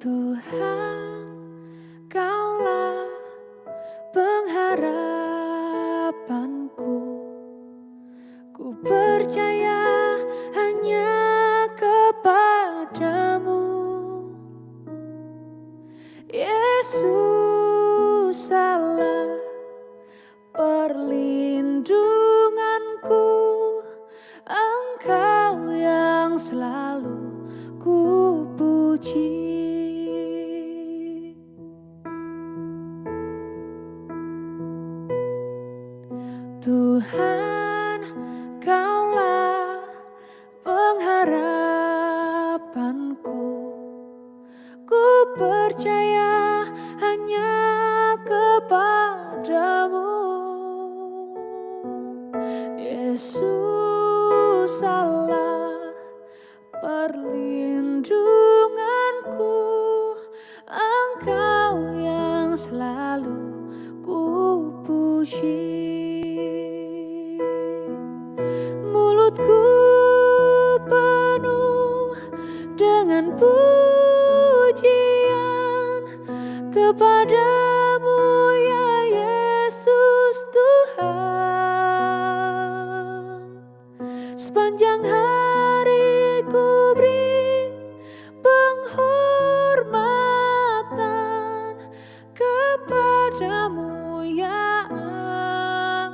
Tuhan, Kaulah pengharapanku. Ku percaya hanya kepadamu, Yesus Allah, perlindunganku. Engkau yang selalu ku puji. Tuhan, Kaulah pengharapanku. Ku percaya hanya kepadamu, Yesus Allah, perlindunganku. Engkau yang selalu ku puji. Mulutku penuh dengan pujian kepadamu, ya Yesus Tuhan. Sepanjang hari ku beri penghormatan kepadamu, ya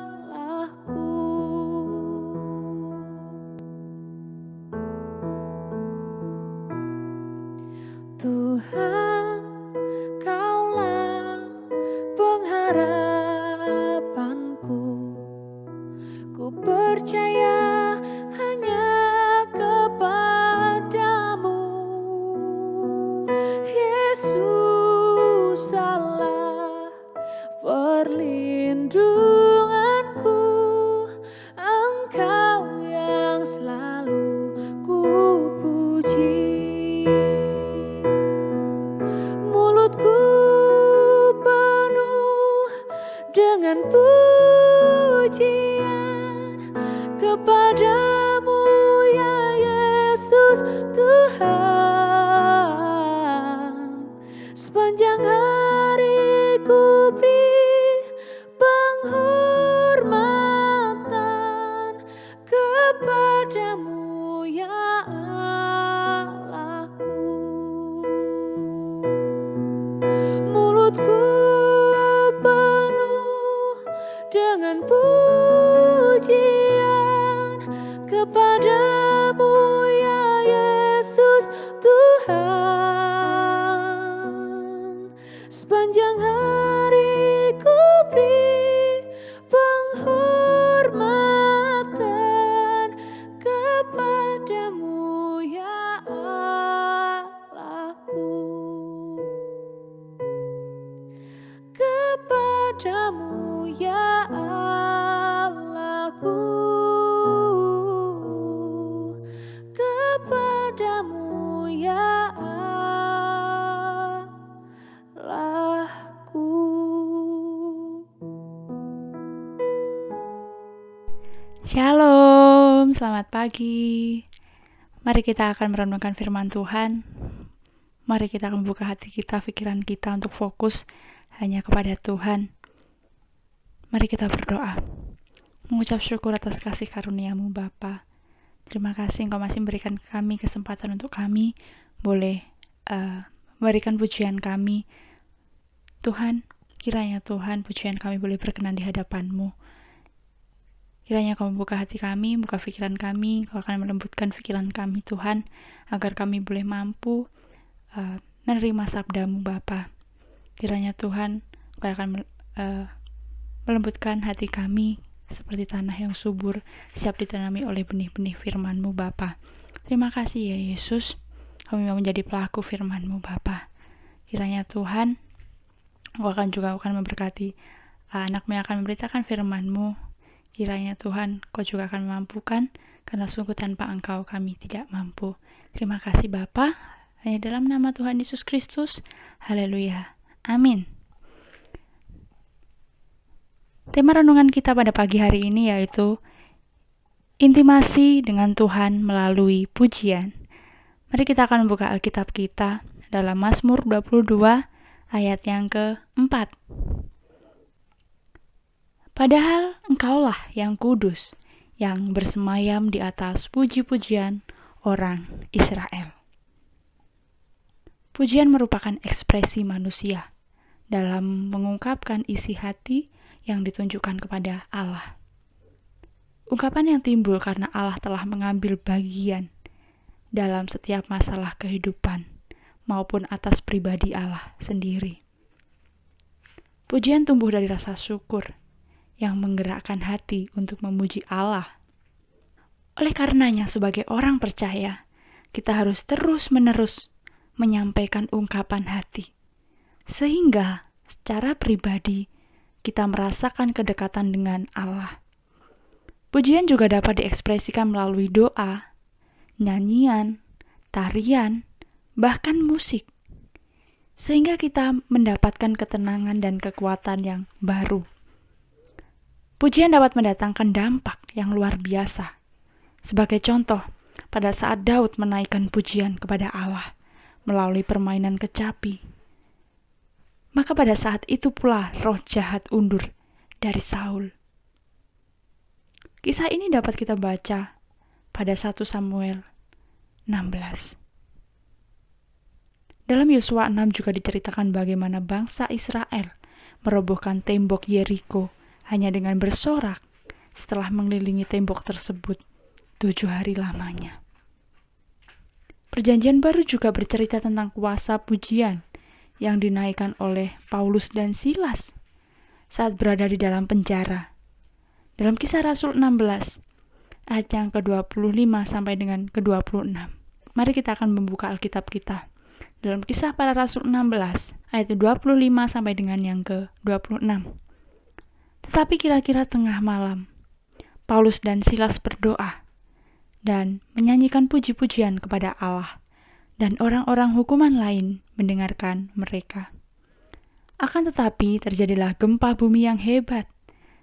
Allahku. Tuhan, Kaulah pengharapanku. Ku percaya hanya kepadamu, Yesus Allah, perlindunganku. Engkau yang selalu ku puji. Mulutku penuh dengan pujian kepadamu, ya Yesus Tuhan. Sepanjang hari ku beri penghormatan kepadamu, ya Allahku. Mulutku penuh dengan pujian kepadamu, ya Yesus Tuhan. Sepanjang hari ku beri penghormatan kepadamu, ya Allahku. Kepadamu, ya Allahku. Kepadamu, ya Allahku. Shalom, selamat pagi. Mari kita akan merenungkan firman Tuhan. Mari kita akan membuka hati kita, pikiran kita untuk fokus hanya kepada Tuhan. Mari kita berdoa. Mengucap syukur atas kasih karunia-Mu Bapa. Terima kasih Engkau masih memberikan kami kesempatan untuk kami boleh memberikan pujian kami. Tuhan, kiranya Tuhan pujian kami boleh berkenan di hadapan-Mu. Kiranya Kau membuka hati kami, buka pikiran kami, Kau akan melembutkan pikiran kami Tuhan, agar kami boleh mampu menerima sabda-Mu Bapa. Kiranya Tuhan, Kau akan melembutkan hati kami seperti tanah yang subur, siap ditanami oleh benih-benih firman-Mu Bapa. Terima kasih ya Yesus, kami mau menjadi pelaku firman-Mu Bapa. Kiranya Tuhan, Kau juga akan memberkati anak-Mu yang akan memberitakan firman-Mu. Kiranya Tuhan, Kau juga akan memampukan, karena sungguh tanpa Engkau kami tidak mampu. Terima kasih Bapa, Hanya dalam nama Tuhan Yesus Kristus. Haleluya. Amin. Tema renungan kita pada pagi hari ini yaitu intimasi dengan Tuhan melalui pujian. Mari kita akan membuka Alkitab kita dalam Mazmur 22 ayat yang keempat. Padahal Engkaulah yang kudus, yang bersemayam di atas puji-pujian orang Israel. Pujian merupakan ekspresi manusia dalam mengungkapkan isi hati yang ditunjukkan kepada Allah. Ungkapan yang timbul karena Allah telah mengambil bagian dalam setiap masalah kehidupan maupun atas pribadi Allah sendiri. Pujian tumbuh dari rasa syukur yang menggerakkan hati untuk memuji Allah. Oleh karenanya, sebagai orang percaya, kita harus terus-menerus menyampaikan ungkapan hati, sehingga secara pribadi kita merasakan kedekatan dengan Allah. Pujian juga dapat diekspresikan melalui doa, nyanyian, tarian, bahkan musik, sehingga kita mendapatkan ketenangan dan kekuatan yang baru. Pujian dapat mendatangkan dampak yang luar biasa. Sebagai contoh, pada saat Daud menaikkan pujian kepada Allah melalui permainan kecapi, maka pada saat itu pula roh jahat undur dari Saul. Kisah ini dapat kita baca pada 1 Samuel 16. Dalam Yosua 6 juga diceritakan bagaimana bangsa Israel merobohkan tembok Yeriko hanya dengan bersorak setelah mengelilingi tembok tersebut 7 hari lamanya. Perjanjian Baru juga bercerita tentang kuasa pujian yang dinaikkan oleh Paulus dan Silas saat berada di dalam penjara. Dalam Kisah Rasul 16 ayat yang ke-25 sampai dengan ke-26. Mari kita akan membuka Alkitab kita. Dalam Kisah Para Rasul 16 ayat 25 sampai dengan yang ke-26. Tetapi kira-kira tengah malam, Paulus dan Silas berdoa dan menyanyikan puji-pujian kepada Allah, dan orang-orang hukuman lain mendengarkan mereka. Akan tetapi terjadilah gempa bumi yang hebat,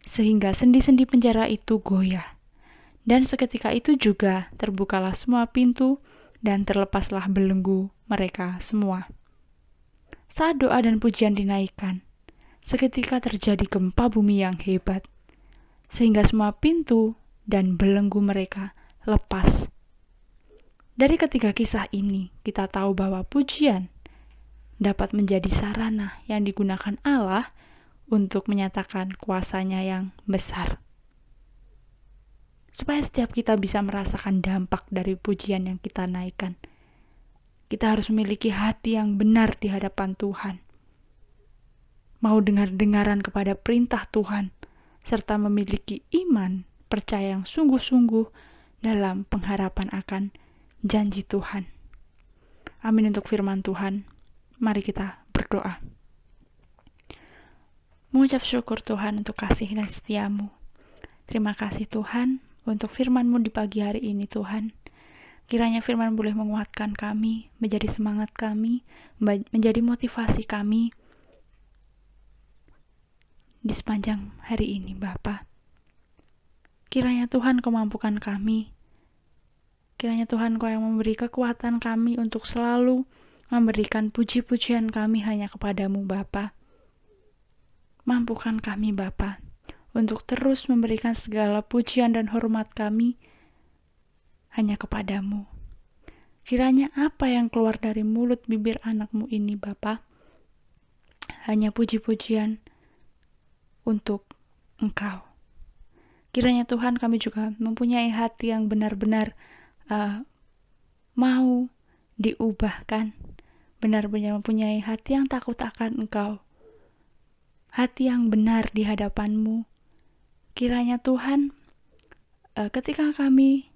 sehingga sendi-sendi penjara itu goyah. Dan seketika itu juga terbukalah semua pintu dan terlepaslah belenggu mereka semua. Saat doa dan pujian dinaikkan, seketika terjadi gempa bumi yang hebat, sehingga semua pintu dan belenggu mereka lepas. Dari ketiga kisah ini, kita tahu bahwa pujian dapat menjadi sarana yang digunakan Allah untuk menyatakan kuasa-Nya yang besar. Supaya setiap kita bisa merasakan dampak dari pujian yang kita naikkan, kita harus memiliki hati yang benar di hadapan Tuhan. Mau dengar-dengaran kepada perintah Tuhan, serta memiliki iman, percaya yang sungguh-sungguh dalam pengharapan akan janji Tuhan. Amin untuk firman Tuhan. Mari kita berdoa. Mengucap syukur Tuhan untuk kasih dan setia-Mu. Terima kasih Tuhan untuk firman-Mu di pagi hari ini Tuhan. Kiranya firman boleh menguatkan kami, menjadi semangat kami, menjadi motivasi kami di sepanjang hari ini Bapa. Kiranya Tuhan Kau mampukan kami. Kiranya Tuhan Kau yang memberi kekuatan kami untuk selalu memberikan puji-pujian kami hanya kepadamu Bapa. Mampukan kami Bapa untuk terus memberikan segala pujian dan hormat kami hanya kepadamu. Kiranya apa yang keluar dari mulut bibir anak-Mu ini Bapa hanya puji-pujian untuk Engkau. Kiranya Tuhan kami juga mempunyai hati yang benar-benar mau diubahkan, benar-benar mempunyai hati yang takut akan Engkau, hati yang benar di hadapan-Mu. Kiranya Tuhan ketika kami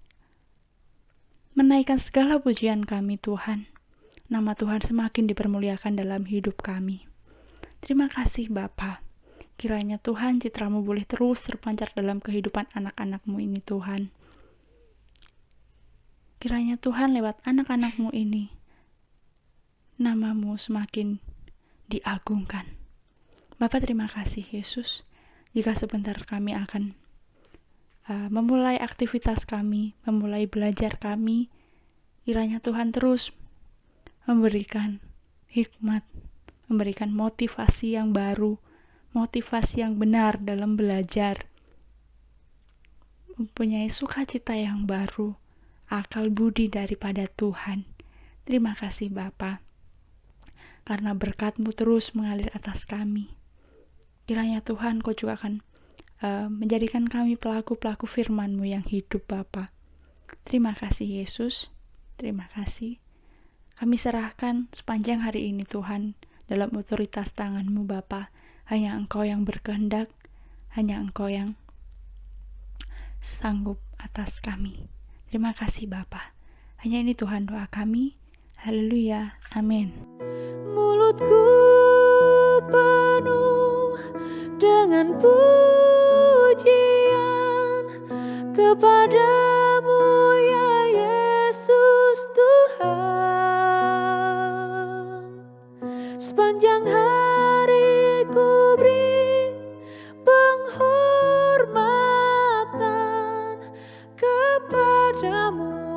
menaikkan segala pujian kami Tuhan, nama Tuhan semakin dipermuliakan dalam hidup kami. Terima kasih Bapa. Kiranya Tuhan citra-Mu boleh terus terpancar dalam kehidupan anak-anak-Mu ini Tuhan. Kiranya Tuhan lewat anak-anak-Mu ini Nama-Mu semakin diagungkan. Bapa, terima kasih Yesus, jika sebentar kami akan memulai aktivitas kami, memulai belajar kami, kiranya Tuhan terus memberikan hikmat, memberikan motivasi yang baru, motivasi yang benar dalam belajar, mempunyai sukacita yang baru, akal budi daripada Tuhan. Terima kasih Bapa, karena berkat-Mu terus mengalir atas kami. Kiranya Tuhan, Kau juga akan menjadikan kami pelaku-pelaku firman-Mu yang hidup Bapa. Terima kasih Yesus, terima kasih. Kami serahkan sepanjang hari ini Tuhan dalam otoritas tangan-Mu Bapa. Hanya Engkau yang berkehendak, hanya Engkau yang sanggup atas kami. Terima kasih Bapa. Hanya ini Tuhan doa kami. Haleluya. Amin. Mulutku penuh dengan pujian kepadamu ya Yesus Tuhan. Sepanjang hari ku beri penghormatan kepadamu